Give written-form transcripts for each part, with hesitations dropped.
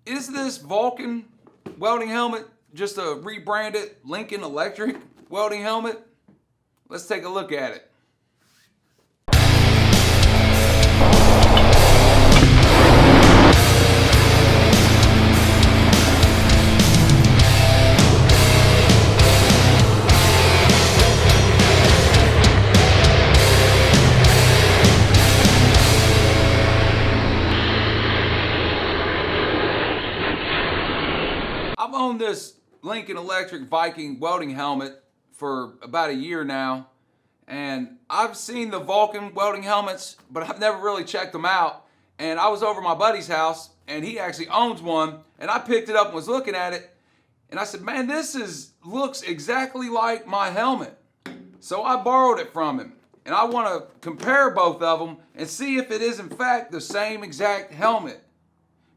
Is this Vulcan welding helmet just a rebranded Lincoln Electric welding helmet? Let's take a look at it. I've owned this Lincoln Electric Viking welding helmet for about a year now, and I've seen the Vulcan welding helmets, but I've never really checked them out. And I was over at my buddy's house, and he actually owns one, and I picked it up and was looking at it, and I said, man, looks exactly like my helmet. So I borrowed it from him, and I want to compare both of them and see if it is in fact the same exact helmet,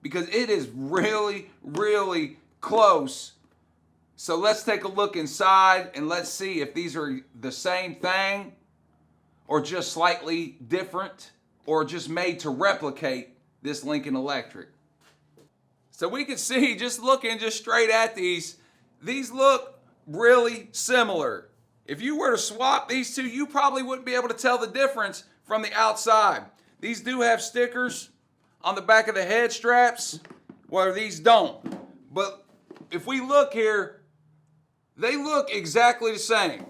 because it is really, really close. So let's take a look inside and let's see if these are the same thing or just slightly different or just made to replicate this Lincoln Electric. So we can see, just looking just straight at these look really similar. If you were to swap these two, you probably wouldn't be able to tell the difference from the outside. These do have stickers on the back of the head straps, where these don't. But if we look here, they look exactly the same.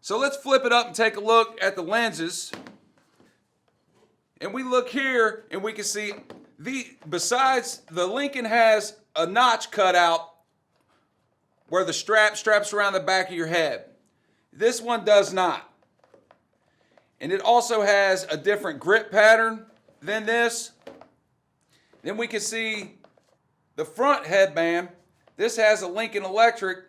So let's flip it up and take a look at the lenses. And we look here and we can see besides the Lincoln has a notch cut out where the straps around the back of your head. This one does not. And it also has a different grip pattern than this. Then we can see the front headband. This has a Lincoln Electric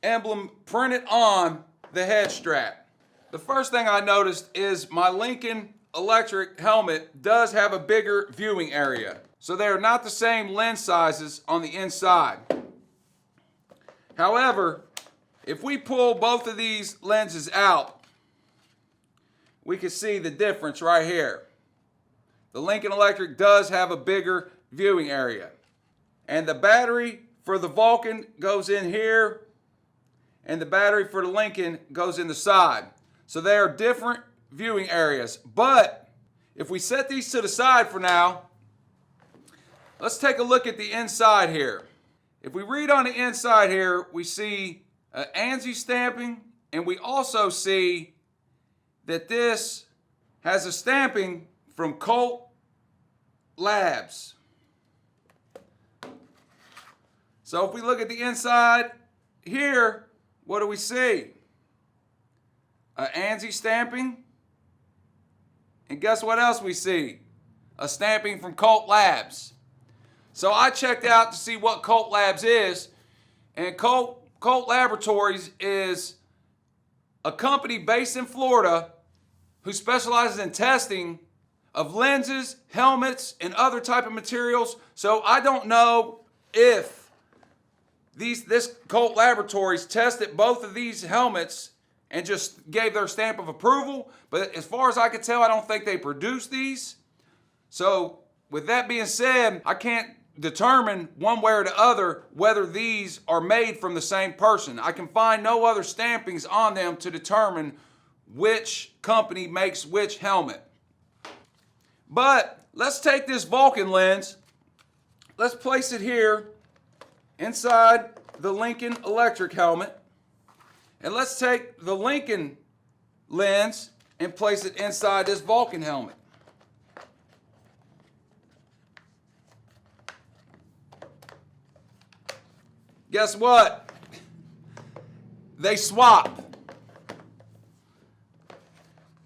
emblem printed on the head strap. The first thing I noticed is my Lincoln Electric helmet does have a bigger viewing area. So they are not the same lens sizes on the inside. However, if we pull both of these lenses out, we can see the difference right here. The Lincoln Electric does have a bigger viewing area. And the battery for the Vulcan goes in here, and the battery for the Lincoln goes in the side. So they are different viewing areas. But if we set these to the side for now, let's take a look at the inside here. If we read on the inside here, we see ANSI stamping, and we also see that this has a stamping from Colt Labs. So if we look at the inside here, what do we see? ANSI stamping. And guess what else we see? A stamping from Colt Labs. So I checked out to see what Colt Labs is. And Colt Laboratories is a company based in Florida who specializes in testing of lenses, helmets, and other type of materials. So I don't know if this Colt Laboratories tested both of these helmets and just gave their stamp of approval. But as far as I can tell, I don't think they produced these. So with that being said, I can't determine one way or the other whether these are made from the same person. I can find no other stampings on them to determine which company makes which helmet. But let's take this Vulcan lens. Let's place it here inside the Lincoln Electric helmet. And let's take the Lincoln lens and place it inside this Vulcan helmet. Guess what? They swap.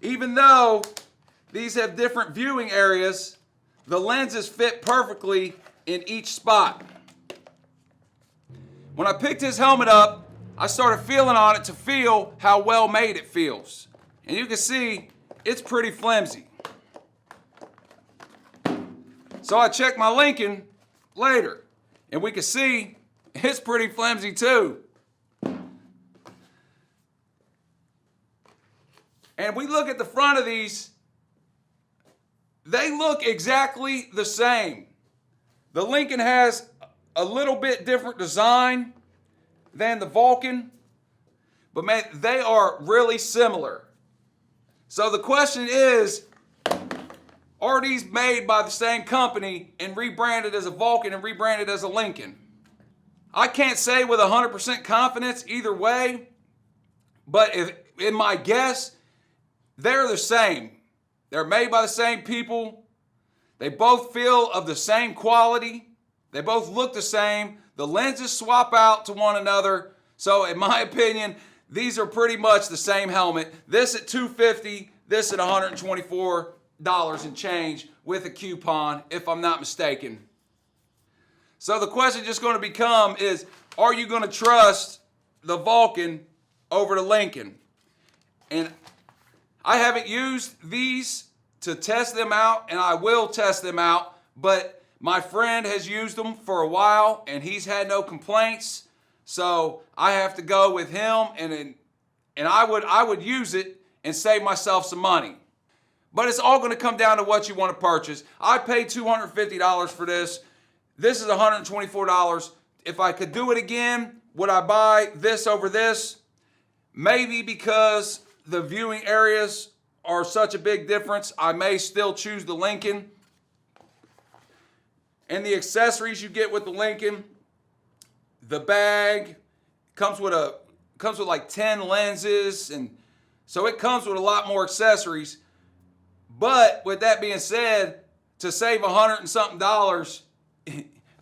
Even though these have different viewing areas, the lenses fit perfectly in each spot. When I picked his helmet up, I started feeling on it to feel how well made it feels. And you can see it's pretty flimsy. So I checked my Lincoln later, and we can see it's pretty flimsy too. And we look at the front of these, they look exactly the same. The Lincoln has a little bit different design than the Vulcan, but man, they are really similar. So the question is, are these made by the same company and rebranded as a Vulcan and rebranded as a Lincoln? I can't say with 100% confidence either way, but in my guess, they're the same. They're made by the same people. They both feel of the same quality. They both look the same. The lenses swap out to one another. So in my opinion, these are pretty much the same helmet. This at $250, this at $124 and change with a coupon, if I'm not mistaken. So the question just going to become is, are you going to trust the Vulcan over the Lincoln? And I haven't used these to test them out, and I will test them out, but my friend has used them for a while, and he's had no complaints, so I have to go with him, and I would use it and save myself some money. But it's all going to come down to what you want to purchase. I paid $250 for this. This is $124. If I could do it again, would I buy this over this? Maybe because the viewing areas are such a big difference, I may still choose the Lincoln. And the accessories you get with the Lincoln, the bag comes with like 10 lenses, and so it comes with a lot more accessories. But with that being said, to save $100 and something,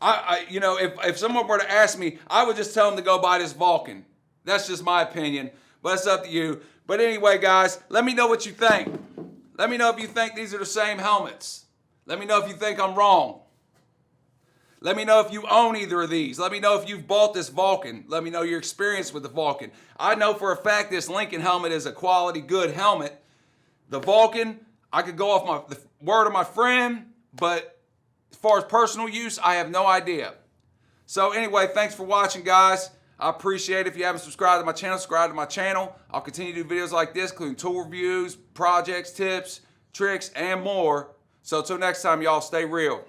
if someone were to ask me, I would just tell them to go buy this Vulcan. That's just my opinion, but it's up to you. But anyway, guys, let me know what you think. Let me know if you think these are the same helmets. Let me know if you think I'm wrong. Let me know if you own either of these. Let me know if you've bought this Vulcan. Let me know your experience with the Vulcan. I know for a fact this Lincoln helmet is a quality, good helmet. The Vulcan, I could go off the word of my friend, but as far as personal use, I have no idea. So anyway, thanks for watching, guys. I appreciate it. If you haven't subscribed to my channel, subscribe to my channel. I'll continue to do videos like this, including tool reviews, projects, tips, tricks, and more. So until next time, y'all, stay real.